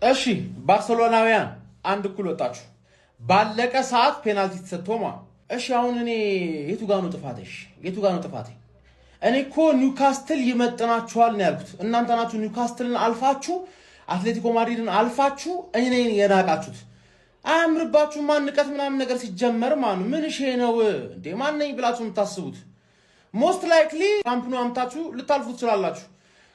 እሺ ባርሴሎናውያን አንድ እኩል ወጣችሁ ባለቀ ሰዓት ፔናልቲ ተሰጥቶማ እሺ አሁን እኔ የቱ ጋር ነው ጥፋትሽ የቱ ጋር ነው ጥፋቴ እኔ እኮ ኒውካስትል ይመጥናችኋል ነው ያልኩት እናንተ ናችሁ ኒውካስትልን አልፋችሁ አትሌቲኮ ማድሪድን አልፋችሁ እኔን የናቃችሁት አምርባችሁ ማን ንቀት ምናምን ነገር ሲጀመር ማን ምን እሺ ነው እንዴ ማን ነኝ ብላችሁ የምታስቡት ሞስት ላይክሊ ካምፕኑ አምታችሁ ልታልፉት ትችላላችሁ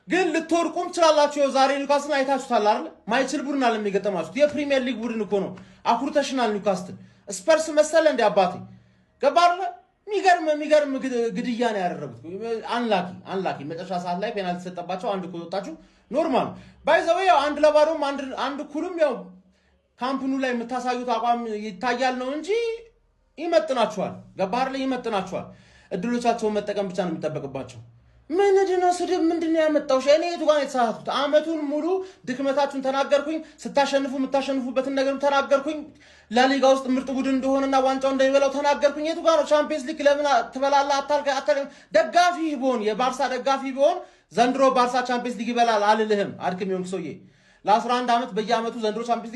ግን ልትወርቁም ትችላላችሁ ዛሬ ኒውካስትል አይታችሁታል አይደል ማይችል ቡድን አለ የሚገጠማችሁት የፕሪሚየር ሊግ ቡድን እኮ ነው አኩርተሽናል ኒውካስትል ስፐርስ መሰለ እንደ አባቴ ገባርለ ሚገርም ግድያ ነው ያደረጉት አንላኪ መጨረሻ ሰዓት ላይ ፔናልቲ ተሰጠባቸው አንድ እኮ ወጣችሁ ኖርማል ባይዘው ያው አንድ ለባዶም አንድ ኩልም ያው ካምፕኑ ላይ የምታሳዩት አቋም ይታያል ነው እንጂ ይመጥናችኋል ገባርለ ይመጥናችኋል እድሎቻቸውን መጠቀም ብቻ ነው የሚጠበቅባቸው ምንድነው ስድብ ምንድነው ያመጣው እኔ የቱ ጋር የተሳሳቱት አመቱን ሙሉ ድክመታችሁን ተናገርኩኝ የምታሸንፉበትን ነገር ተናገርኩኝ ላሊጋ ውስጥ ምርጥ ቡድን እንደሆነና ዋንጫው እንደሚበላው ተናገርኩኝ የቱ ጋር ነው ቻምፒየንስ ሊግ ለምን ትበላላ አታልከ ደጋፊ ቢሆን የባርሳ ደጋፊ ቢሆን ዘንድሮ ባርሳ ቻምፒየንስ ሊግ ይበላል አልልህም አድክም ይሁን ሰውዬ ለ11 አመት በየአመቱ ዘንድሮ ቻምፒየንስ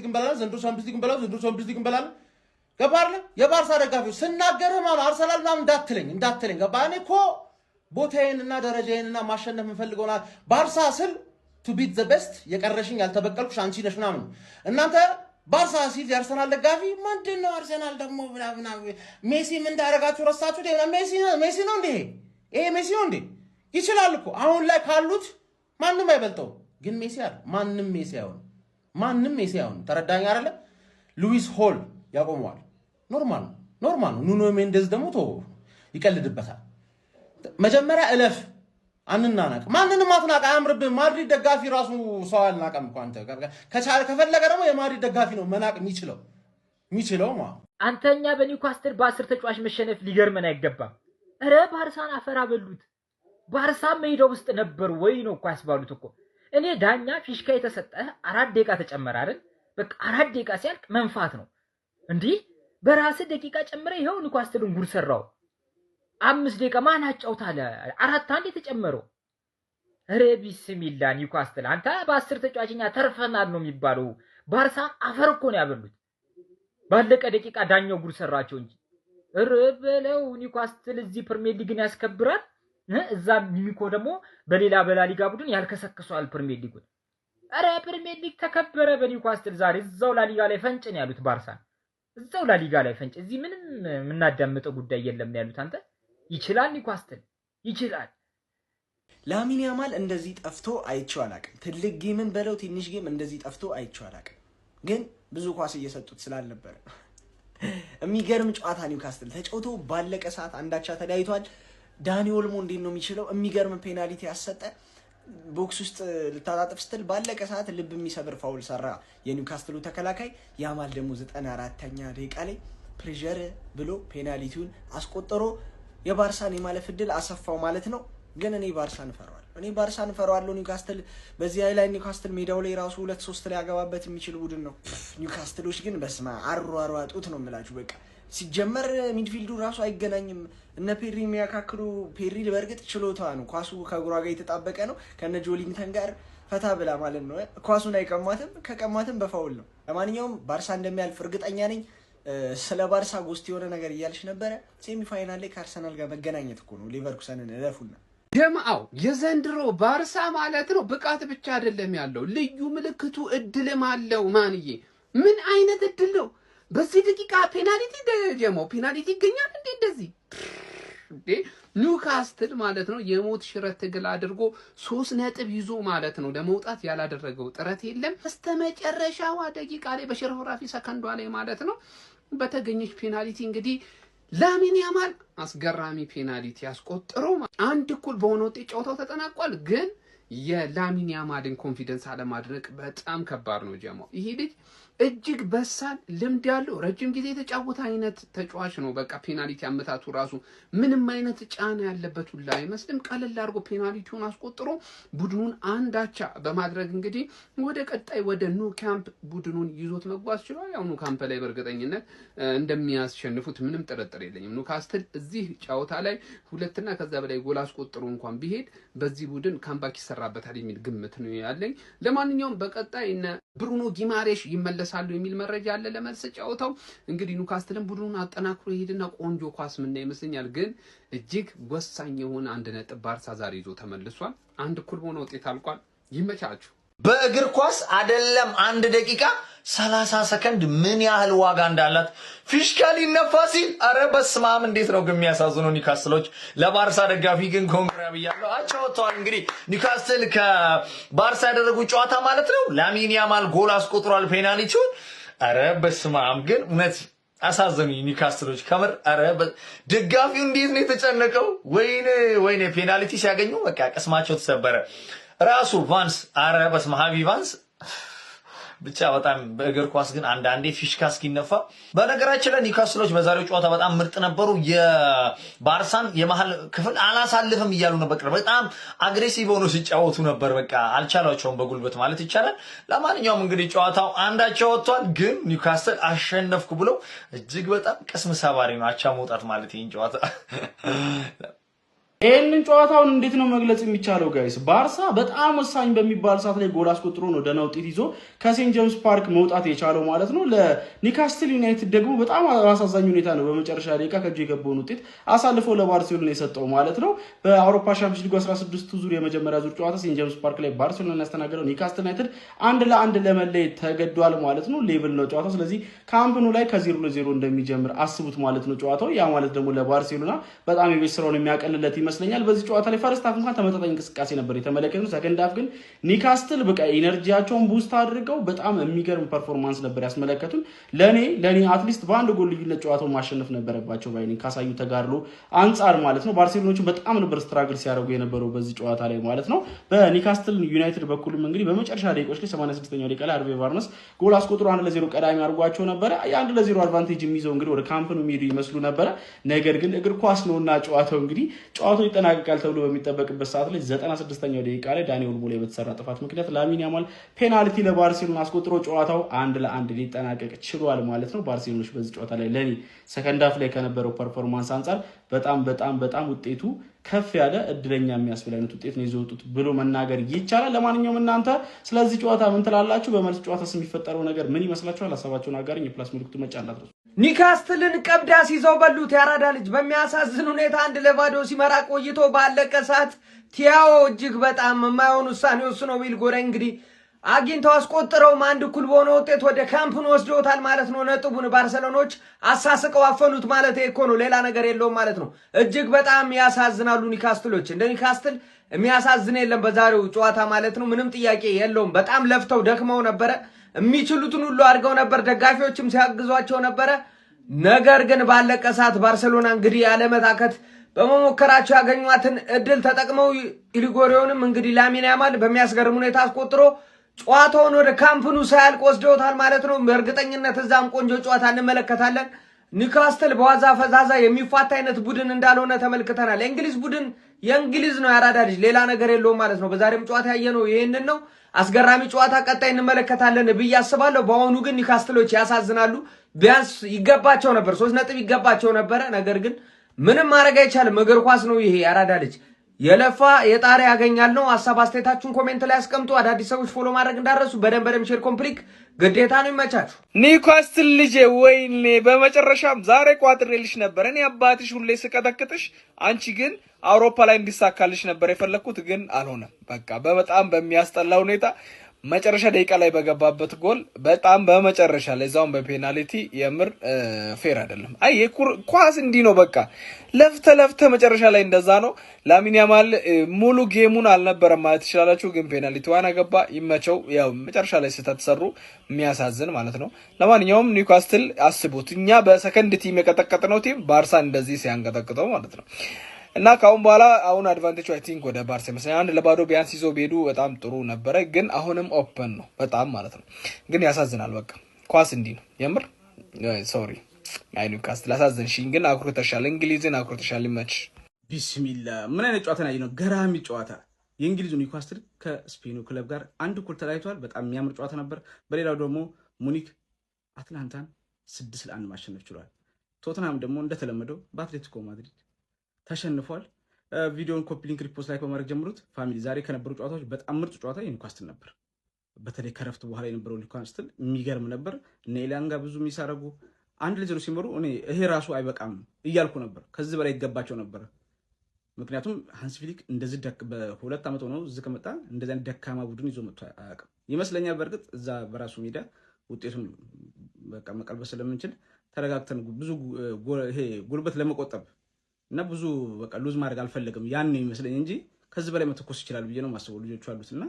ሊግ እንበላለን ገባርለ የባርሳ ደጋፊው ስናገርህ ማለት አርሰናል ምናምን እንዳትለኝ ገባ እኔ እኮ ቦታዬንና ደረጃዬንና ማሸነፍ የምፈልገውና ባርሳ ስል to beat the best የቀረሽኝ ያልተበቀልኩሽ አንቺ ነሽ ምናምን እናንተ ባርሳ ሲል የአርሰናል ደጋፊ ምንድነው አርሰናል ደግሞ ምናምን ሜሲ ምን እንዳደረጋችሁ ረሳችሁ ሜሲ ነው እንዴ ይሄ ሜሲ ነው እንዴ ይችላል እኮ አሁን ላይ ካሉት ማንንም አይበልጠው ግን ሜሲ አይደል ማንንም ሜሲ አይሆን ተረዳኝ አይደለ ሉዊስ ሆል ያቆመዋል ኖርማል ነው ኑኖ ሜንዴዝ ደግሞ ይቀልድበታል መጀመሪያ እለፍ አንናናቅ ማንንም አትናቅ አያምርብህ ማድሪድ ደጋፊ ራሱ ሰው አልናቀም እኮ አንተ ከፈለገ ደግሞ የማድሪድ ደጋፊ ነው መናቅ የሚችለው አንተኛ በኒውካስትል በ10 ተጫዋች መሸነፍ ሊገርመን አይገባም ኧረ ባርሳን አፈራ በሉት ባርሳ ሜዳው ውስጥ ነበር ወይ ነው እኮ ያስባሉት እኮ እኔ ዳኛ ፊሽካ የተሰጠ 4 ደቂቃ ተጨመረ አይደል በቃ 4 ደቂቃ ሲያልቅ መንፋት ነው እንዴ በራስ ደቂቃ ጨምረ ይሄው ኒውካስትልን ጉር ሰራው 5 ደቂቃ ማን አጫውታለ 4-1 የተጨመረው ኧረ ቢስሚላ ኒውካስትል አንተ በ10 ተጫዋችኛ ተርፈናል ነው የሚባለው ባርሳ አፈር እኮ ነው ያበሉት ባለቀ ደቂቃ ዳኛው ጉር ሰራቸው እንጂ ረበለው ኒውካስትል እዚህ ፕሪሚየር ሊግን ያስከብራል እዛ ሚሚኮ ደግሞ በላሊጋ ቡድን ያልከሰከሷል ፕሪሚየር ሊጉን ኧረ ፕሪሚየር ሊግ ተከበረ በኒውካስትል ዛሬ እዛው ላሊጋ ላይ ፈንጭ ነው ያሉት ባርሳ እዛው ላሊጋ ላይ ፈንጭ እዚህ ምንም ምናዳምጠው ጉዳይ የለም ነው ያሉት አንተ ይችላል ኒውካስትል ይችላል ላሚን ያማል እንደዚህ ጠፍቶ አይቼው አላቅም ትልቅ ጌምን በለው ትንሽ ጌም እንደዚህ ጠፍቶ አይቼው አላቅም ግን ብዙ ኳስ እየሰጡት ስላልነበረ የሚገርም ጨዋታ ኒውካስትል ተጫውቶ ባለቀ ሰዓት አንዳቻ ተለያይቷል ዳኒ ኦልሞ እንዴት ነው የሚችለው የሚገርም ፔናልቲ ያሰጠ ቦክስ ውስጥ ልታጣጥፍ ስትል ባለቀ ሰዓት ልብ የሚሰብር ፋውል ሰራ የኒውካስትሉ ተከላካይ ያማል ደግሞ 94ኛ ደቂቃ ላይ ፕሬዠር ብሎ ፔናልቲውን አስቆጥሮ የባርሳን የማለፍ እድል አሰፋው ማለት ነው ግን እኔ ባርሳን ፈራዋለሁ ኒውካስትል በዚህ ላይ ኒውካስትል ሜዳው ላይ ራሱ 2-3 ላይ ያገባበት የሚችል ቡድን ነው ኒውካስትሎች ግን በስማ አሯሯጡት ነው የምላችሁ በቃ ሲጀመር ሚድፊልዱ ራሱ አይገናኝም እነ ፔሪ የሚያካክሉ ፔሪ በርግጥ ችሎታ ነው ኳሱ ከግሯ ጋር የተጣበቀ ነው ከነ ጆሊንግተን ጋር ፈታ ብላ ማለት ነው ኳሱን ከቀማትም በፋውል ነው ለማንኛውም ባርሳ እንደሚያልፍ እርግጠኛ ነኝ ስለ ባርሳ ጎስት የሆነ ነገር እያልሽ ነበር ሴሚ ፋይናል ላይ ከአርሰናል ጋር መገናኘት እኮ ነው ሊቨርኩሰንን እለፉና ጀማው የዘንድሮ ባርሳ ማለት ነው ብቃት ብቻ አይደለም ያለው ልዩ ምልክቱ እድልም አለው ማንዬ ምን አይነት እድል ነው በዚህ ደቂቃ ፔናልቲ ጀማው ፔናልቲ ይገኛል እንደዚህ ኒውካስትል ማለት ነው የሞት ሽረት ትግል አድርጎ 3 ነጥብ ይዞ ማለት ነው ለመውጣት ያላደረገው ጥረት የለም በስተመጨረሻው ደቂቃ ላይ በሽርፍራፊ ሰከንዷ ላይ ማለት ነው በተገኘች ፔናልቲ እንግዲህ ላሚን ያማል አስገራሚ ፔናልቲ ያስቆጥሮ አንድ እኩል በሆነ ውጤት ጨዋታው ተጠናቋል ግን የላሚን ያማልን ኮንፊደንስ አለማድረቅ በጣም ከባድ ነው ጀማው ይሄ ልጅ እጅግ በሳል ልምድ ያለው ረጅም ጊዜ የተጫወተ አይነት ተጫዋች ነው በቃ ፔናልቲ አመታቱ ራሱ ምንም አይነት ጫና ያለበት ሁላ አይመስልም ቀለል አድርጎ ፔናልቲውን አስቆጥሮ ቡድኑን አንዳቻ በማድረግ እንግዲህ ወደ ቀጣይ ወደ ኑ ካምፕ ቡድኑን ይዞት መጓዝ ችሏል ያው ኑ ካምፕ ላይ በርግጠኝነት እንደሚያስሸንፉት ምንም ጥርጥር የለኝም ኒውካስትል እዚህ ጨዋታ ላይ 2 እና ከዛ በላይ ጎል አስቆጥሮ እንኳን ቢሄድ በዚህ ቡድን ካምባክ ይሰራበታል የሚል ግምት ነው ያለኝ። ለማንኛውም በቀጣይ እነ ብሩኖ ጊማሬሽ ይመለሳሉ የሚል መረጃ አለ ለመልስ ጨዋታው። እንግዲህ ኒውካስትልን ቡድኑን አጠናክሮ ይሄድና ቆንጆ ኳስ ምን ይመስለኛል። ግን እጅግ ወሳኝ የሆነ 1 ነጥብ ባርሳ ዛሬ ይዞ ተመልሷል። 1-1 በሆነ ውጤት አልቋል። ይመቻችሁ። በእግር ኳስ አይደለም 1 ደቂቃ 30 ሰከንድ ምን ያህል ዋጋ እንዳላት ፊሽካ ሊነፋ ሲል አረ በስመ አብ እንዴት ነው ግን የሚያሳዝነው ኒውካስትሎች። ለባርሳ ደጋፊ ግን ኮንግራ ብያለሁ። አቻ ወጥተዋል። እንግዲህ ኒውካስትል ከባርሳ ያደረጉት ጨዋታ ማለት ነው። ላሚን ያማል ጎል አስቆጥሯል ፔናልቲውን። አረ በስመ አብ ግን እውነት አሳዘኑኝ ኒውካስትሎች ከምር። አረ ደጋፊው እንዴት ነው የተጨነቀው። ወይኔ ፔናልቲ ሲያገኙ በቃ ቅስማቸው ተሰበረ። ራሱ ቫንስ አረ በስመ አብ ቫንስ ብቻ በጣም በእግር ኳስ ግን አንዳንዴ ፊሽካ እስኪነፋ። በነገራችን ላይ ኒውካስትሎች በዛሬው ጨዋታ በጣም ምርጥ ነበሩ። የባርሳን የመሃል ክፍል አላሳልፍም እያሉ ነበር። በጣም አግሬሲቭ ሆኖ ሲጫወቱ ነበር። በቃ አልቻላቸውም በጉልበት ማለት ይቻላል። ለማንኛውም እንግዲህ ጨዋታው አንዳቸው ወጥቷል። ግን ኒውካስትል አሸነፍኩ ብለው እጅግ በጣም ቅስም ሰባሪ ነው አቻ መውጣት ማለት ይሄን ጨዋታ። ይሄንን ጨዋታውን እንዴት ነው መግለጽ የሚቻለው ጋይስ? ባርሳ በጣም ወሳኝ በሚባል ሰዓት ላይ ጎል አስቆጥሮ ነው ደህና ውጤት ይዞ ከሴንት ጄምስ ፓርክ መውጣት የቻለው ማለት ነው። ለኒውካስትል ዩናይትድ ደግሞ በጣም አሳዛኝ ሁኔታ ነው በመጨረሻ ደቂቃ ከእጁ የገባውን ውጤት አሳልፎ ለባርሴሎና የሰጠው ማለት ነው። በአውሮፓ ሻምፒዮንስ ሊግ 16 ዙር የመጀመሪያ ዙር ጨዋታ ሴንት ጄምስ ፓርክ ላይ ባርሴሎና ያስተናገደው ኒውካስትል ዩናይትድ 1-1 ለመለየት ተገዷል ማለት ነው። ሌቭል ነው ጨዋታው። ስለዚህ ካምፕኑ ላይ ከ0-0 እንደሚጀምር አስቡት ማለት ነው ጨዋታው። ያ ማለት ደግሞ ለባርሴሎና በጣም የቤት ስራውን የሚያቀልለት ይመስለኛል። በዚህ ጨዋታ ላይ ፈርስት ሃፍ እንኳን ተመጣጣኝ እንቅስቃሴ ነበር የተመለከተው። ሰከንድ ሃፍ ግን ኒውካስትል በቃ ኢነርጂያቸውን ቡስት አድርገው በጣም የሚገርም ፐርፎርማንስ ነበር ያስመለከቱን። ለኔ አትሊስት በአንድ ጎል ልዩነት ጨዋታውን ማሸነፍ ነበረባቸው ባይኔ ካሳዩ ተጋድሎ አንጻር ማለት ነው። ባርሴሎናዎችን በጣም ነበር ስትራግል ሲያደርጉ የነበረው በዚህ ጨዋታ ላይ ማለት ነው። በኒውካስትል ዩናይትድ በኩልም እንግዲህ በመጨረሻ ደቂቃዎች ላይ 86ኛው ደቂቃ ላይ አርቬ ባርነስ ጎል አስቆጥሮ 1-0 ቀዳሚ አድርጓቸው ነበር። የ1-0 አድቫንቴጅ የሚይዘው እንግዲህ ወደ ካምፕኑ የሚሄዱ ይመስሉ ነበር። ነገር ግን እግር ኳስ ነውና ጨዋታው ይጠናቀቃል ተብሎ በሚጠበቅበት ሰዓት ላይ 96ኛው ደቂቃ ላይ ዳንኤል ኦልሞ ላይ በተሰራ ጥፋት ምክንያት ላሚን ያማል ፔናልቲ ለባርሴሎና አስቆጥሮ ጨዋታው 1-1 ሊጠናቀቅ ችሏል ማለት ነው። ባርሴሎናዎች በዚህ ጨዋታ ላይ ለኔ ሰከንድ ሃፍ ላይ ከነበረው ፐርፎርማንስ አንጻር በጣም ውጤቱ ከፍ ያለ እድለኛ የሚያስብል አይነት ውጤት ነው ይዘውጡት ብሎ መናገር ይቻላል። ለማንኛውም እናንተ ስለዚህ ጨዋታ ምን ትላላችሁ? በመልስ ጨዋታስ የሚፈጠረው ነገር ምን ይመስላችኋል? ሐሳባችሁን አጋሩኝ። የፕላስ ምልክቱ መጫናት ነው። ኒውካስትልን ቀብዳ ሲይዘው በሉት። ያራዳ ልጅ በሚያሳዝን ሁኔታ 1-0 ሲመራ ቆይቶ ባለቀ ሰዓት ቲያኦ እጅግ በጣም የማይሆን ውሳኔ ወስኖ ቢልጎሬ እንግዲህ አግኝተው አስቆጥረውም 1-1 በሆነ ውጤት ወደ ካምፕኑ ወስደውታል ማለት ነው። ነጥቡን ባርሰሎናዎች አሳስቀው አፈኑት ማለት እኮ ነው፣ ሌላ ነገር የለውም ማለት ነው። እጅግ በጣም ያሳዝናሉ ኒውካስትሎች። እንደ ኒውካስትል የሚያሳዝን የለም በዛሬው ጨዋታ ማለት ነው። ምንም ጥያቄ የለውም። በጣም ለፍተው ደክመው ነበረ። የሚችሉትን ሁሉ አድርገው ነበር። ደጋፊዎችም ሲያግዟቸው ነበረ። ነገር ግን ባለቀ ሰዓት ባርሰሎና እንግዲህ ያለመታከት በመሞከራቸው ያገኟትን እድል ተጠቅመው ኢሊጎሪዮንም እንግዲህ ላሚን ያማል በሚያስገርም ሁኔታ አስቆጥሮ ጨዋታውን ወደ ካምፕኑ ሳያልቅ ወስደውታል ማለት ነው። በእርግጠኝነት እዛም ቆንጆ ጨዋታ እንመለከታለን። ኒውካስትል በዋዛ ፈዛዛ የሚፋታ አይነት ቡድን እንዳልሆነ ተመልክተናል። የእንግሊዝ ቡድን የእንግሊዝ ነው፣ ያራዳ ልጅ ሌላ ነገር የለውም ማለት ነው። በዛሬም ጨዋታ ያየነው ይሄንን ነው። አስገራሚ ጨዋታ ቀጣይ እንመለከታለን ብዬ አስባለሁ። በአሁኑ ግን ኒውካስትሎች ያሳዝናሉ። ቢያንስ ይገባቸው ነበር፣ 3 ነጥብ ይገባቸው ነበረ። ነገር ግን ምንም ማድረግ አይቻልም። እግር ኳስ ነው ይሄ። ያራዳ ልጅ የለፋ የጣሪ ያገኛል ነው። ሐሳብ አስተያየታችሁን ኮሜንት ላይ አስቀምጡ። አዳዲስ ሰዎች ፎሎ ማድረግ እንዳረሱ በደንብ ሼር ኮምፕሊክ ግዴታ ነው። ይመቻችሁ። ኒውካስትል ልጄ ወይኔ በመጨረሻም ዛሬ ቋጥሬልሽ ነበር። እኔ አባትሽ ሁሌ ስቀጠቅጥሽ፣ አንቺ ግን አውሮፓ ላይ እንዲሳካልሽ ነበር የፈለኩት፣ ግን አልሆነም። በቃ በጣም በሚያስጠላ ሁኔታ መጨረሻ ደቂቃ ላይ በገባበት ጎል በጣም በመጨረሻ ላይ ዛውን በፔናልቲ የምር ፌር አይደለም። አይ ኳስ እንዲህ ነው። በቃ ለፍተ መጨረሻ ላይ እንደዛ ነው። ላሚን ያማል ሙሉ ጌሙን አልነበረም ማለት ትችላላችሁ፣ ግን ፔናልቲ ዋና ገባ። ይመቸው። ያው መጨረሻ ላይ ስህተት ሰሩ፣ የሚያሳዝን ማለት ነው። ለማንኛውም ኒውካስትል አስቡት፣ እኛ በሰከንድ ቲም የቀጠቀጥነው ቲም ባርሳ እንደዚህ ሲያንቀጠቅጠው ማለት ነው። እና ካሁን በኋላ አሁን አድቫንቴጁ አይ ቲንክ ወደ ባርሳ ይመስላል። 1-0 ቢያንስ ይዞ ቢሄዱ በጣም ጥሩ ነበረ፣ ግን አሁንም ኦፕን ነው በጣም ማለት ነው። ግን ያሳዝናል። በቃ ኳስ እንዲህ ነው የምር። ሶሪ አይ ኒውካስትል አሳዘንሽኝ፣ ግን አኩርተሻል። እንግሊዝን አኩርተሻል። ይመች። ቢስሚላ ምን አይነት ጨዋታ ነው? ገራሚ ጨዋታ። የእንግሊዙ ኒውካስትል ከስፔኑ ክለብ ጋር 1-1 ተለያይቷል። በጣም የሚያምር ጨዋታ ነበር። በሌላው ደግሞ ሙኒክ አትላንታን 6-1 ማሸነፍ ችሏል። ቶተንሃም ደግሞ እንደተለመደው በአትሌቲኮ ማድሪድ ተሸንፏል። ቪዲዮን ኮፒ ሊንክ ሪፖስት ላይክ በማድረግ ጀምሩት። ፋሚሊ ዛሬ ከነበሩ ጨዋታዎች በጣም ምርጥ ጨዋታ የኒውካስትል ነበር። በተለይ ከረፍት በኋላ የነበረው ኒውካስትል የሚገርም ነበር። እነ ኤሊያንጋ ብዙ የሚሳረጉ 1-0 ሲመሩ እኔ ይሄ ራሱ አይበቃም እያልኩ ነበር። ከዚህ በላይ ይገባቸው ነበር። ምክንያቱም ሃንሲ ፍሊክ እንደዚህ በ2 ዓመት ሆኖ እዚህ ከመጣ እንደዚህ አይነት ደካማ ቡድን ይዞ መጥቶ አያውቅም ይመስለኛል። በእርግጥ እዛ በራሱ ሜዳ ውጤቱን በቃ መቀልበስ ስለምንችል ተረጋግተን ብዙ ይሄ ጉልበት ለመቆጠብ እና ብዙ በቃ ሉዝ ማድረግ አልፈለግም ያን ነው ይመስለኝ እንጂ ከዚህ በላይ መተኮስ ይችላል ብዬ ነው ማስበው። ልጆቹ አሉትና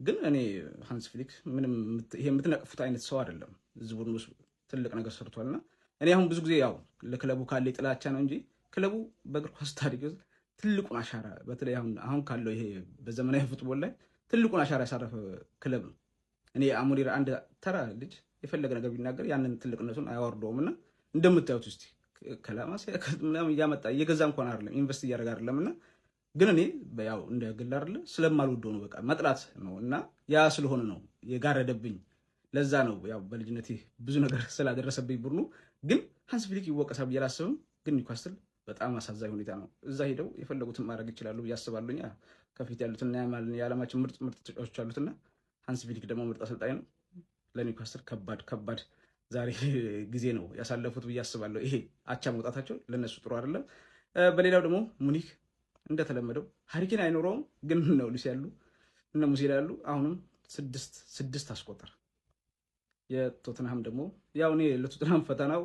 ግን እኔ ሃንሲ ፍሊክ ምንም ይሄ የምትነቅፉት አይነት ሰው አይደለም። እዚህ ቡድን ውስጥ ትልቅ ነገር ሰርቷልና እኔ አሁን ብዙ ጊዜ ያው ለክለቡ ካለ ጥላቻ ነው እንጂ ክለቡ በእግር ኳስ ታሪክ ውስጥ ትልቁን አሻራ በተለይ አሁን ካለው ይሄ በዘመናዊ ፉትቦል ላይ ትልቁን አሻራ ያሳረፈ ክለብ ነው። እኔ አሞሪራ አንድ ተራ ልጅ የፈለገ ነገር ቢናገር ያንን ትልቅነቱን አያወርደውምና እንደምታዩት እስቲ ከላማስ ምናምን እያመጣ እየገዛ እንኳን አይደለም ኢንቨስት እያደረገ አይደለምና ግን እኔ ያው እንደ ግል አይደለ ስለማልወደው ነው በቃ መጥላት ነውና ያ ስለሆነ ነው የጋረደብኝ። ለዛ ነው ያው በልጅነቴ ብዙ ነገር ስላደረሰብኝ ቡድኑ ግን ሃንሲ ፍሊክ ይወቀሳል ብዬ አላስብም። ግን ኒውካስትል በጣም አሳዛኝ ሁኔታ ነው። እዛ ሄደው የፈለጉትን ማድረግ ይችላሉ ብዬ አስባለሁኝ። ከፊት ያሉትና የዓለማችን ምርጥ ተጫዋቾች አሉትና ሃንሲ ፍሊክ ደግሞ ምርጥ አሰልጣኝ ነው። ለኒውካስትል ከባድ ዛሬ ጊዜ ነው ያሳለፉት ብዬ አስባለሁ። ይሄ አቻ መውጣታቸው ለነሱ ጥሩ አይደለም። በሌላው ደግሞ ሙኒክ እንደተለመደው ሃሪኬን አይኖረውም ግን ነው ሉሲ ያሉ እነ ሙሴ ያሉ አሁንም 6 አስቆጠር። የቶተንሃም ደግሞ ያው እኔ ለቶተንሃም ፈተናው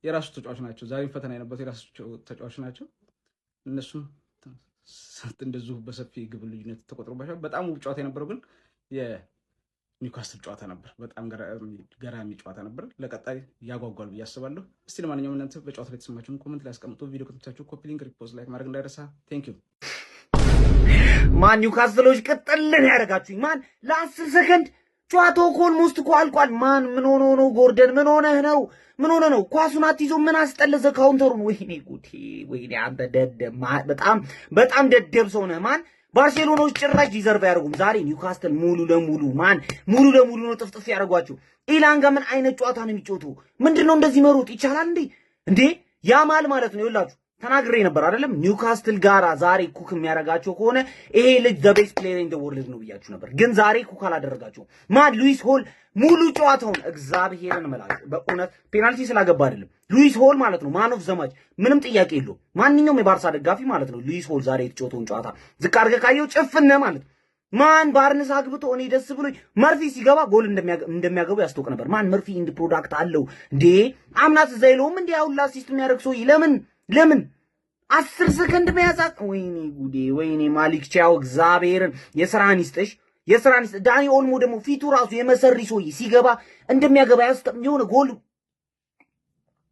የራሱ ተጫዋች ናቸው። ዛሬም ፈተና የነበሩት የራሱ ተጫዋች ናቸው። እነሱም እንደዚሁ በሰፊ ግብ ልዩነት ተቆጥሮባቸው በጣም ውብ ጨዋታ የነበረው ግን የኒውካስትል ጨዋታ ነበር። በጣም ገራሚ ጨዋታ ነበር። ለቀጣይ ያጓጓል ብዬ አስባለሁ። እስቲ ለማንኛውም እናንተ በጨዋታ ላይ የተሰማችሁን ኮሜንት ላይ አስቀምጡ። ቪዲዮ ከተመቻችሁ ኮፒ ሊንክ ሪፖስት ላይክ ማድረግ እንዳይረሳ። ቴንክ ዩ ማን ኒውካስትሎች ቅጥልን ያደርጋችሁኝ ማን ለ10 ሰከንድ ጨዋታው ኦልሞስት እኮ አልቋል። ማን ምን ሆኖ ነው? ጎርደን ምን ሆነህ ነው? ምን ሆነ ነው? ኳሱን አትይዞ ምን አስጠለዘ ካውንተሩን? ወይኔ ጉዴ! ወይኔ አንተ ደደብ፣ በጣም ደደብ ሰው ነህ። ማን ባርሴሎናዎች ጭራሽ ዲዘርቭ ያደርጉም ዛሬ ኒውካስትል ሙሉ ለሙሉ ነው ጥፍጥፍ ያደርጓቸው። ኢላንጋ ምን አይነት ጨዋታ ነው የሚጮቱ? ምንድነው እንደዚህ መሮጥ ይቻላል እንዴ? ያማል ማለት ነው። ይኸውላችሁ ተናግሬ ነበር አይደለም? ኒውካስትል ጋራ ዛሬ ኩክ የሚያደርጋቸው ከሆነ ይሄ ልጅ ዘ ቤስት ፕሌየር ኢን ዘ ወርልድ ነው ብያችሁ ነበር። ግን ዛሬ ኩክ አላደረጋቸው። ማን ሉዊስ ሆል ሙሉ ጨዋታውን እግዚአብሔርን መላችሁ በእውነት ፔናልቲ ስላገባ አይደለም። ሉዊስ ሆል ማለት ነው ማን ኦፍ ዘ ማች ምንም ጥያቄ የለውም። ማንኛውም የባርሳ ደጋፊ ማለት ነው ሉዊስ ሆል ዛሬ የተጫወተውን ጨዋታ ዝቅ አድርገህ ካየው ጭፍነ ማለት ማን ባርንስ አግብቶ እኔ ደስ ብሎኝ መርፊ ሲገባ ጎል እንደሚያገቡ ያስታውቅ ነበር። ማን መርፊ ኢንድ ፕሮዳክት አለው እንዴ? አምናት ዘይሎም እንዴ ያውላ አሲስት የሚያደርግ ሰው ለምን 10 ሰከንድ መያዛት? ወይኔ ጉዴ! ወይኔ ማሊክ ቻው እግዚአብሔርን የስራን ይስጥሽ። ዳኒ ኦልሞ ደግሞ ፊቱ ራሱ የመሰሪ ሰውዬ ሲገባ እንደሚያገባ የሆነ ጎል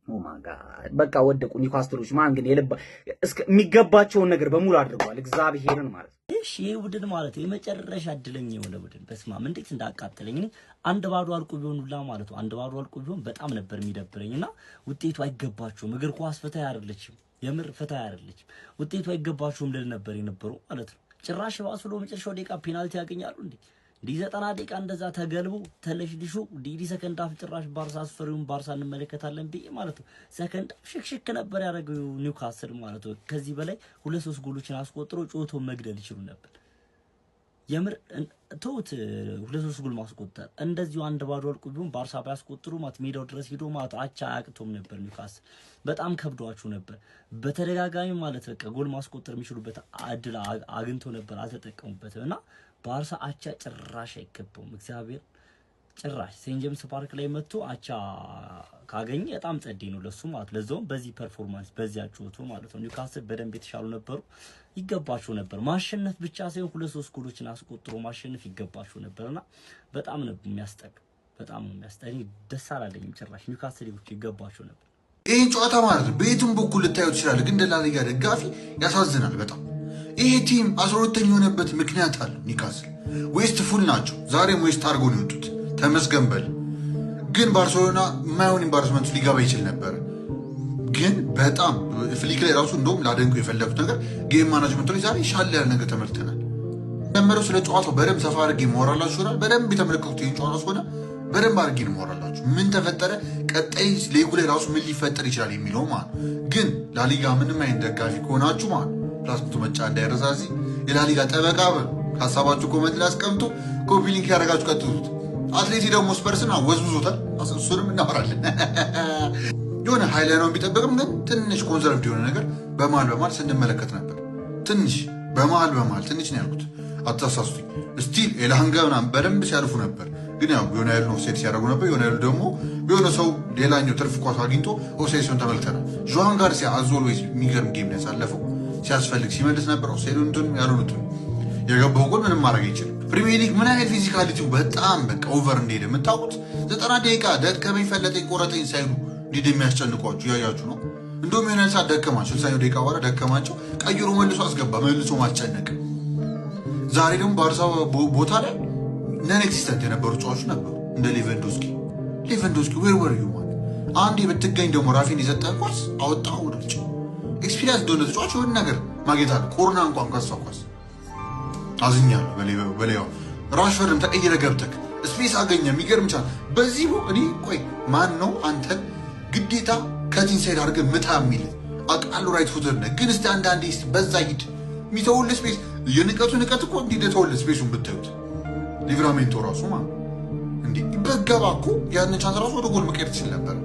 ኦ ማይ ጋድ! በቃ ወደቁ ኒውካስትሎች። ማን ግን የሚገባቸውን ነገር በሙሉ አድርገዋል። እግዚአብሔርን ማለት እሺ ይሄ ቡድን ማለት የመጨረሻ እድለኛ የሆነ ቡድን በስማም እንዴት እንዳቃጠለኝ እኔ 1-0 አልቆ ቢሆንላ ማለት ነው 1-0 አልቆ ቢሆን በጣም ነበር የሚደብረኝና ውጤቱ አይገባቸውም። እግር ኳስ ፈታ አይደለችም፣ የምር ፈታ አይደለችም። ውጤቱ አይገባቸውም ልል ነበር የነበረው ማለት ነው። ጭራሽ ባሱ ለመጨረሻው ደቂቃ ፔናልቲ ያገኛሉ እንዴ? 90 ደቂቃ እንደዛ ተገልቦ ተለሽልሹ ዲ ሰከንድ አፍ ጭራሽ ባርሳ አስፈሪውን ባርሳ እንመለከታለን ብዬ ማለት ነው። ሰከንድ ሽክሽክ ነበር ያደረገው ኒውካስትል ማለት ነው። ከዚህ በላይ 2-3 ጎሎችን አስቆጥሮ ጮቶ መግደል ይችላል ነበር። የምር ተውት 2-3 ጎል ማስቆጠር እንደዚሁ 1-0 አልቆ ቢሆን ባርሳ ባያስቆጥሩ ማለት ሜዳው ድረስ ሄዶ ማለት አቻ አቅቶም ነበር። ኒውካስትል በጣም ከብዷቸው ነበር። በተደጋጋሚ ማለት በቃ ጎል ማስቆጠር የሚችሉበት እድል አግኝቶ ነበር፣ አልተጠቀሙበትም እና ባርሳ አቻ ጭራሽ አይገባውም። እግዚአብሔር ጭራሽ ሴንት ጄምስ ፓርክ ላይ መጥቶ አቻ ካገኘ በጣም ጸዴ ነው ለሱ ማለት ለዛውም በዚህ ፐርፎርማንስ በዚህ አጭውቱ ማለት ነው። ኒውካስትል በደንብ የተሻሉ ነበሩ፣ ይገባቸው ነበር። ማሸነፍ ብቻ ሳይሆን 2-3 ጎሎችን አስቆጥሮ ማሸነፍ ይገባቸው ነበርና በጣም ነው የሚያስጠቅ፣ በጣም ነው የሚያስጠኝ። ደስ አላለኝም ጭራሽ ኒውካስትል ይገባቸው ነበር። ይሄን ጨዋታ ማለት ነው በየትም በኩል ልታዩት ይችላል፣ ግን ደላሊጋ ደጋፊ ያሳዝናል በጣም። ይሄ ቲም 12ኛ የሆነበት ምክንያት አለ። ኒውካስትል ዌስት ፉል ናቸው። ዛሬም ዌስት አድርጎ ነው የወጡት። ተመስገን በል። ግን ባርሴሎና የማይሆን ኢምባረስመንት ሊገባ ይችል ነበር። ግን በጣም ፍሊክ ላይ ራሱ እንደውም ላደንቁ የፈለጉት ነገር ጌም ማናጅመንት ላይ ዛሬ ሻል ያለ ነገር ተመልክተናል። ደመረው ስለ ጨዋታው በደንብ ሰፋ አድርጌ ማወራላችሁ ይሆናል። በደንብ የተመለከቱት ይህን ጨዋታ ስለሆነ በደንብ አድርጌ ማወራላችሁ ምን ተፈጠረ፣ ቀጣይ ሌጉ ላይ ራሱ ምን ሊፈጠር ይችላል የሚለው ማለት። ግን ላሊጋ ምንም አይነት ደጋፊ ከሆናችሁ ማለት ፕላስ መጫ እንዳይረሳሲ የላሊጋ ጠበቃ ሀሳባችሁ ኮሜንት ላይ አስቀምጡ። ኮፒ ሊንክ ያደርጋችሁ ቀጥሉት። አትሌቲ ደግሞ ስፐርስን ወዝውዞታል። እሱንም እናወራለን። የሆነ ኃይል ነው ቢጠበቅም ግን ትንሽ ኮንሰርቭቲቭ የሆነ ነገር በመሀል ስንመለከት ነበር። ትንሽ በመሀል ትንሽ ነው ያልኩት፣ አታሳስቱኝ። ስቲል ኤላንጋ ምናምን በደንብ ሲያልፉ ነበር። ግን ያው የሆነ ያህል ኦፍሳይድ ሲያደርጉ ነበር። የሆነ ያህል ደግሞ የሆነ ሰው ሌላኛው ትርፍ ኳስ አግኝቶ ኦፍሳይድ ሲሆን ተመልክተናል። ጆሃን ጋርሲያ አዞልዌይስ የሚገርም ጌም ነው ያሳለፈው። ሲያስፈልግ ሲመልስ ነበር። ኦፍሳይዱን ያልሆኑትን የገባው ጎል ምንም ማድረግ አይችልም። ፕሪሚየር ሊግ ምን አይነት ፊዚካሊቲው በጣም በቃ ኦቨር እንደሄደ የምታውቁት 90 ደቂቃ ደከመኝ ፈለጠኝ ቆረጠኝ ሳይሉ እንዴት የሚያስጨንቋችሁ ያያችሁ ነው። እንደውም የሆነ ሰዓት ደከማቸው 60 ደቂቃ በኋላ ደከማቸው፣ ቀይሮ መልሶ አስገባ። መልሶ ማስጨነቅ። ዛሬ ደግሞ ባርሳ ቦታ ላይ ነን ኤክሲስተንት የነበሩ ጨዋቾች ነበሩ እንደ ሌቫንዶስኪ ዌር ወር ዩ ማን አንዴ ብትገኝ ደግሞ ራፊን የሰጠህ ኳስ አወጣው ወደ ውጭ። ኤክስፒሪየንስ እንደሆነ ተጫዋች የሆነ ነገር ማግኘት አለ። ኮሮና እንኳን ከሷ ኳስ አዝኛለሁ። በሌዋ ራሽፈርድም ተቀይረ ገብተክ ስፔስ አገኘ። የሚገርም ቻል በዚህ እኔ ቆይ ማን ነው አንተን ግዴታ ከኢንሳይድ አድርገህ ምታ የሚል አቃሉ ራይት ፉተር ነህ። ግን እስቲ አንዳንዴ በዛ ሂድ የሚተውልህ ስፔስ ንቀት እኮ እንዲተውልህ ስፔሱን ብታዩት ሊቨራሜንቶ ራሱ ማለት እንዴ በገባ እኮ ያንን ቻንስ ራሱ ወደ ጎል መቀየር ትችል ነበር።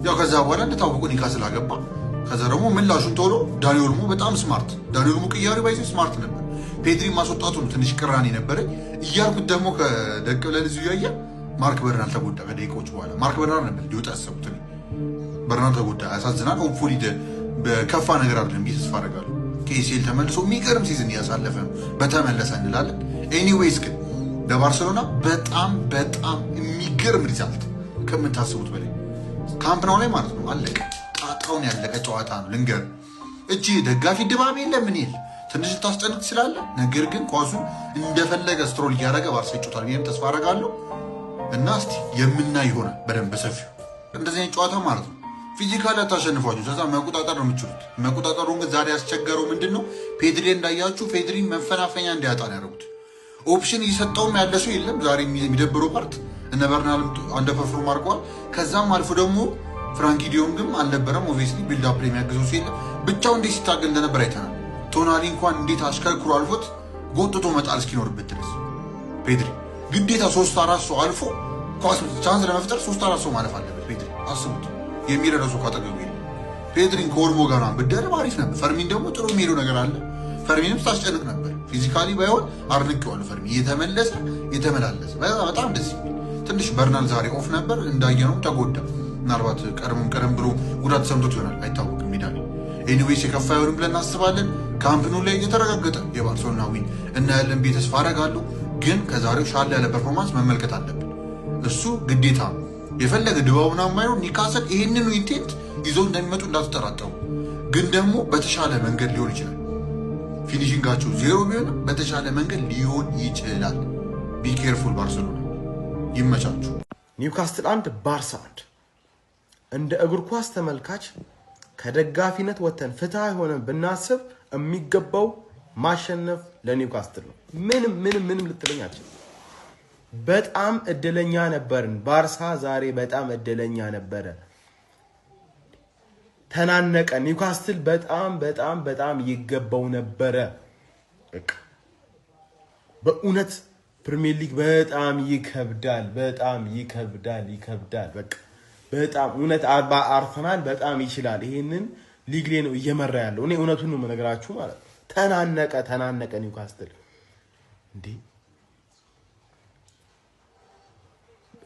ያው ከዛ በኋላ እንደታወቀው ኒውካስል አገባ። ከዛ ደግሞ ምላሹን ቶሎ ዳኒ ኦልሞ በጣም ስማርት ዳኒ ኦልሞ ቅያሪ ባይዘ ስማርት ነበር። ፔድሪ ማስወጣቱ ነው ትንሽ ቅራኔ ነበረኝ እያልኩት ደግሞ ከደቅ ብለን እዚሁ ያየ ማርክ በርናል ተጎዳ። ከደቂቃዎች በኋላ ማርክ በርናል ነበር ሊወጣ ያሰቡት። በርናል ተጎዳ፣ ያሳዝናል። ሆፕፉሊ በከፋ ነገር አይደለም ብዬ ተስፋ አደርጋለሁ። ኬሲኤል ተመልሶ የሚገርም ሲዝን እያሳለፈ ነው። በተመለሰ እንላለን። ኤኒዌይስ ግን ለባርሴሎና በጣም የሚገርም ሪዛልት ከምታስቡት በላይ ካምፕ ናው ላይ ማለት ነው አለቀ። ጣጣውን ያለቀ ጨዋታ ነው። ልንገር እቺ ደጋፊ ድባብ የለ ምን የለ ትንሽ ልታስጨንቅ ትችላለህ። ነገር ግን ኳሱን እንደፈለገ ስትሮል እያደረገ ባርሳ ይጮታል ብዬም ተስፋ አደርጋለሁ። እና እስቲ የምናይ ይሆናል በደንብ በሰፊው እንደዚህ አይነት ጨዋታ ማለት ነው። ፊዚካሊ አታሸንፏቸው፣ ከዛ መቆጣጠር ነው የምችሉት። መቆጣጠሩን ግን ዛሬ ያስቸገረው ምንድን ነው? ፔድሪ እንዳያችሁ ፔድሪ መፈናፈኛ እንዲያጣ ነው ያደረጉት። ኦፕሽን እየሰጠውም ያለ ሰው የለም። ዛሬ የሚደብረው ፓርት እነ በርናል አንደፐርፎርም አድርገዋል። ከዛም አልፎ ደግሞ ፍራንኪ ዲዮንግም አልነበረም። ኦብቪየስሊ ቢልድ አፕ ላይ የሚያግዘው ሰው የለም። ብቻው እንዴት ሲታገል እንደነበር አይተናል። ቶናሊ እንኳን እንዴት አሽከርክሮ አልፎት ጎጥቶ መጣል እስኪኖርበት ድረስ ፔድሪ ግዴታ 3-4 ሰው አልፎ ኳስ ቻንስ ለመፍጠር 3-4 ሰው ማለፍ አለበት። ፔድሪ አስቡት፣ የሚረዳው ሰው ካጠገቡ የለም። ፔድሪን ከኦልሞ ጋር ብትደርብ አሪፍ ነበር። ፈርሚን ደግሞ ጥሩ የሚሄደው ነገር አለ። ፈርሚንም ስታስጨንቅ ነበር። ፊዚካሊ ባይሆን አድንቄዋለሁ። ፈርሚ የተመላለሰ በጣም ደስ የሚል ትንሽ በርናል ዛሬ ኦፍ ነበር እንዳየነው ተጎዳ። ምናልባት ቀደም ብሎ ጉዳት ሰምቶት ይሆናል አይታወቅም። ሜዳ ላይ ኤኒዌይስ የከፋ አይሆንም ብለን እናስባለን። ካምፕኑ ላይ የተረጋገጠ የባርሴሎና ዊን እናያለን ብዬ ተስፋ አደርጋለሁ። ግን ከዛሬው ሻል ያለ ፐርፎርማንስ መመልከት አለብን። እሱ ግዴታ የፈለገ ድባቡና የማይሆን ኒውካስል ይህንን ኢንቴንት ይዘው እንደሚመጡ እንዳትጠራጠሩ። ግን ደግሞ በተሻለ መንገድ ሊሆን ይችላል። ፊኒሽንጋቸው 0 ቢሆንም በተሻለ መንገድ ሊሆን ይችላል። ቢኬርፉል ባርሴሎና። ይመቻችሁ። ኒውካስትል 1 ባርሳ 1 እንደ እግር ኳስ ተመልካች ከደጋፊነት ወተን ፍትሃ ሆነን ብናስብ የሚገባው ማሸነፍ ለኒውካስትል ነው። ምንም ልትለኛቸው በጣም እድለኛ ነበርን። ባርሳ ዛሬ በጣም እድለኛ ነበረ። ተናነቀ። ኒውካስትል በጣም ይገባው ነበረ። በእውነት ፕሪሚየር ሊግ በጣም ይከብዳል። በቃ በጣም እውነት አርሰናል በጣም ይችላል። ይሄንን ሊግ ላይ ነው እየመራ ያለው። እኔ እውነቱን ነው የምነግራችሁ ማለት ነው። ተናነቀ ኒውካስትል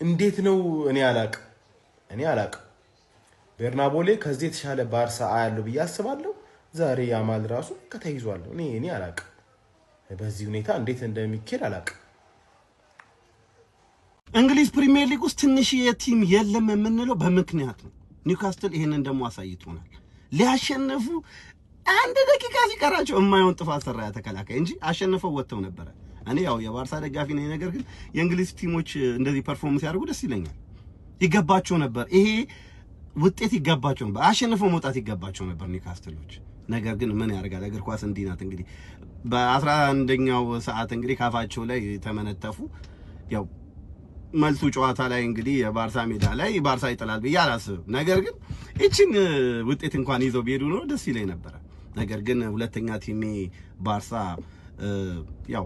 እንዴት ነው? እኔ አላቅም። ቤርናቦሌ ከዚህ የተሻለ ባርሳ አያለው ብዬ አስባለሁ። ዛሬ ያማል ራሱ ከተይዟል። እኔ አላቅም። በዚህ ሁኔታ እንዴት እንደሚኬድ አላቅም። እንግሊዝ ፕሪሚየር ሊግ ውስጥ ትንሽ የቲም የለም የምንለው በምክንያት ነው። ኒውካስትል ይሄንን ደግሞ አሳይቶናል። ሊያሸነፉ አንድ ደቂቃ ሲቀራቸው የማይሆን ጥፋት ሰራ ተከላካይ እንጂ አሸንፈው ወጥተው ነበር። እኔ ያው የባርሳ ደጋፊ ነኝ፣ ነገር ግን የእንግሊዝ ቲሞች እንደዚህ ፐርፎርማንስ ያደርጉ ደስ ይለኛል። ይገባቸው ነበር፣ ይሄ ውጤት ይገባቸው ነበር፣ አሸንፈው መውጣት ይገባቸው ነበር ኒውካስትሎች። ነገር ግን ምን ያደርጋል እግር ኳስ እንዲህ ናት። እንግዲህ በ11ኛው ሰዓት እንግዲህ ካፋቸው ላይ ተመነተፉ። ያው መልሱ ጨዋታ ላይ እንግዲህ የባርሳ ሜዳ ላይ ባርሳ ይጥላል ብዬ አላስብም። ነገር ግን እቺን ውጤት እንኳን ይዘው ቢሄዱ ነው ደስ ይለኝ ነበር። ነገር ግን ሁለተኛ ቲሜ ባርሳ ያው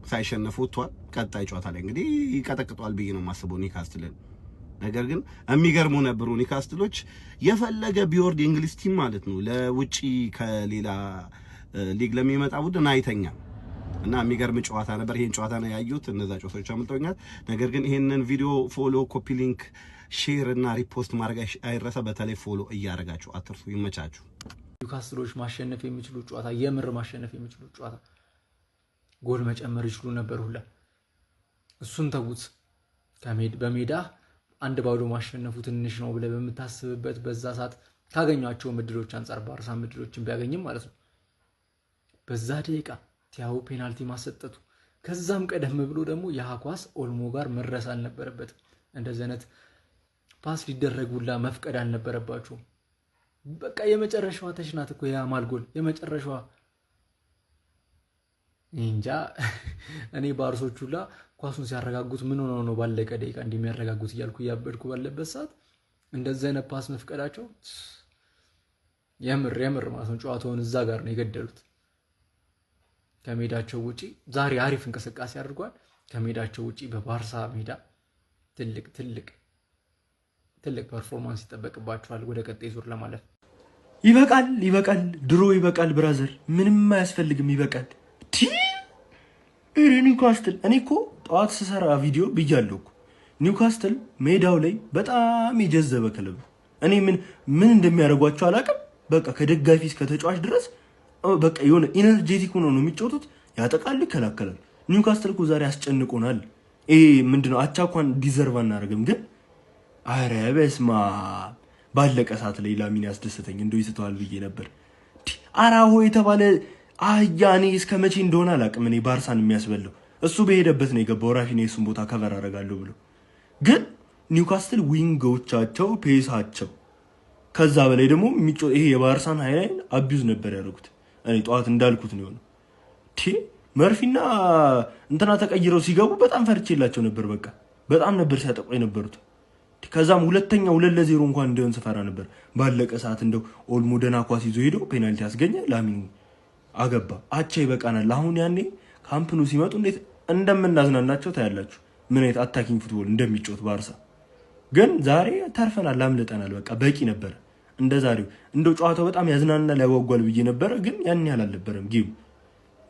ሳይሸነፉ ወጥቷል። ቀጣይ ጨዋታ ላይ እንግዲህ ይቀጠቅጧል ብዬ ነው የማስበው ኒውካስትልን። ነገር ግን የሚገርሙ ነበሩ ኒውካስትሎች። የፈለገ ቢወርድ የእንግሊዝ ቲም ማለት ነው ለውጪ ከሌላ ሊግ ለሚመጣ ቡድን አይተኛም እና የሚገርም ጨዋታ ነበር። ይሄን ጨዋታ ነው ያዩት፣ እነዛ ጨዋታዎች አምልጦኛል። ነገር ግን ይሄንን ቪዲዮ ፎሎ፣ ኮፒ ሊንክ፣ ሼር እና ሪፖስት ማድረግ አይረሳ። በተለይ ፎሎ እያደረጋችሁ አትርሱ። ይመቻችሁ። ኒውካስትሎች ማሸነፍ የሚችሉ ጨዋታ፣ የምር ማሸነፍ የሚችሉ ጨዋታ፣ ጎል መጨመር ይችሉ ነበር ሁላ። እሱን ተውት። በሜዳ 1-0 ማሸነፉ ትንሽ ነው ብለህ በምታስብበት በዛ ሰዓት ካገኟቸው ምድሎች አንፃር ባርሳ ምድሎችን ቢያገኝም ማለት ነው በዛ ደቂቃ ቲያው ፔናልቲ ማሰጠቱ፣ ከዛም ቀደም ብሎ ደግሞ የኳስ ኦልሞ ጋር መድረስ አልነበረበትም። እንደዚህ አይነት ፓስ ሊደረጉላ መፍቀድ አልነበረባቸውም። በቃ የመጨረሻዋ ተሽናት እኮ ያማል ጎል የመጨረሻዋ። እንጃ እኔ ባርሶቹላ ኳሱን ሲያረጋጉት ምን ሆነው ነው ባለቀ ደቂቃ እንደሚያረጋጉት እያልኩ ያበድኩ ባለበት ሰዓት እንደዚህ አይነት ፓስ መፍቀዳቸው የምር ማለት ነው ጨዋታውን እዛ ጋር ነው የገደሉት። ከሜዳቸው ውጪ ዛሬ አሪፍ እንቅስቃሴ አድርጓል። ከሜዳቸው ውጪ በባርሳ ሜዳ ትልቅ ፐርፎርማንስ ይጠበቅባቸዋል ወደ ቀጣይ ዙር ለማለፍ። ይበቃል፣ ድሮ ይበቃል፣ ብራዘር ምንም አያስፈልግም፣ ይበቃል። ኒውካስትል እኔ እኮ ጠዋት ስሰራ ቪዲዮ ብያለሁ እኮ ኒውካስትል ሜዳው ላይ በጣም የጀዘበ ክለብ። እኔ ምን እንደሚያደርጓቸው አላውቅም። በቃ ከደጋፊ እስከ ተጫዋች ድረስ በቃ የሆነ ኢነርጄቲክ ሆኖ ነው የሚጫወቱት። ያጠቃሉ፣ ይከላከላሉ። ኒውካስትል እኮ ዛሬ አስጨንቆናል። ይሄ ምንድነው አቻ እንኳን ዲዘርቭ አናደርግም። ግን አረ በስማ ባለቀ ሰዓት ላይ ላሚን ያስደሰተኝ እንደው ይስተዋል ብዬ ነበር። አራሆ የተባለ አህያ እኔ እስከ መቼ እንደሆነ አላውቅም። እኔ ባርሳን የሚያስበላው እሱ በሄደበት ነው የገባው። ራፊና የሱን ቦታ ከቨር አደርጋለሁ ብሎ ግን ኒውካስትል ዊንጎቻቸው ፔሳቸው ከዛ በላይ ደግሞ ይሄ የባርሳን ሃይላይን አቢዩዝ ነበር ያደረጉት። እኔ ጠዋት እንዳልኩት ነው የሆነው። መርፊና እንትና ተቀይረው ሲገቡ በጣም ፈርቼላቸው ነበር። በቃ በጣም ነበር ሲያጠቁ የነበሩት። ከዛም ሁለተኛ 2-0 እንኳን እንደሆነ ሰፈራ ነበር። ባለቀ ሰዓት እንደው ኦልሞ ደህና ኳስ ይዞ ሄዶ ፔናልቲ ያስገኘ፣ ላሚን አገባ። አቻ ይበቃናል። አሁን ያኔ ካምፕኑ ሲመጡ እንዴት እንደምናዝናናቸው ታያላችሁ። ምን አይነት አታኪንግ ፉትቦል እንደሚጫወት ባርሳ። ግን ዛሬ ተርፈናል፣ አምልጠናል። በቃ በቂ ነበር። እንደ ዛሬው እንደው ጨዋታው በጣም ያዝናናል ያጓጓል ብዬ ነበር። ግን ያን ያህል አልነበረም ጌሙ።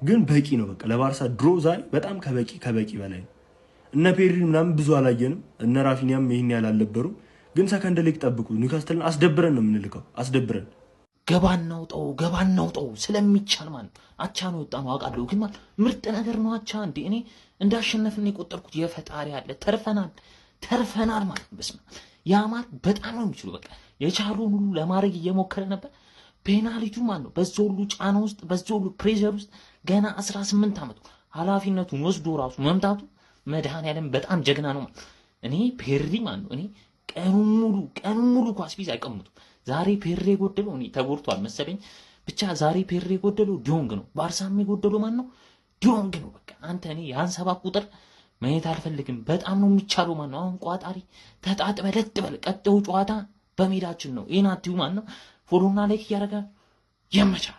ግን በቂ ነው በቃ ለባርሳ ድሮ ዛሬ በጣም ከበቂ በላይ ነው። እነ ፔሪ ምናምን ብዙ አላየንም። እነ ራፊኒያም ይሄን ያህል አልነበሩም። ግን ሰከንድ ሊግ ጠብቁ። ኒውካስትልን አስደብረን ነው የምንልከው። አስደብረን ገባን ናውጣው ስለሚቻል ማለት አቻ ነው ወጣ ነው አውቃለሁ። ግን ማለት ምርጥ ነገር ነው አቻ። እንዴ እኔ እንዳሸነፍን የቆጠርኩት የፈጣሪ አለ። ተርፈናል ማለት በስመ አብ። ያ ማለት በጣም ነው የሚችሉ በቃ የቻሉን ሁሉ ለማድረግ እየሞከረ ነበር። ፔናልቲው ማለት ነው በዛው ሁሉ ጫና ውስጥ በዛው ሁሉ ፕሬሸር ውስጥ ገና 18 ዓመቱ ኃላፊነቱን ወስዶ ራሱ መምታቱ መድኃኒዓለም በጣም ጀግና ነው ማለት። እኔ ፔሪ ማለት ነው እኔ ቀኑን ሙሉ ኳስ ቢዝ አይቀምጡ። ዛሬ ፔሪ የጎደለው እኔ ተጎድቷል መሰለኝ። ብቻ ዛሬ ፔሪ የጎደለው ዲዮንግ ነው። ባርሳም የጎደለው ማን ነው? ዲዮንግ ነው። በቃ አንተ እኔ ያን 7 ቁጥር ማየት አልፈልግም። በጣም ነው የሚቻለው ማን ነው። አሁን ቋጣሪ ተጣጥበ ለጥበል ቀጣዩ ጨዋታ በሜዳችን ነው። ይናቲው ማን ነው ፎሎና ላይክ ያረጋ የመቻል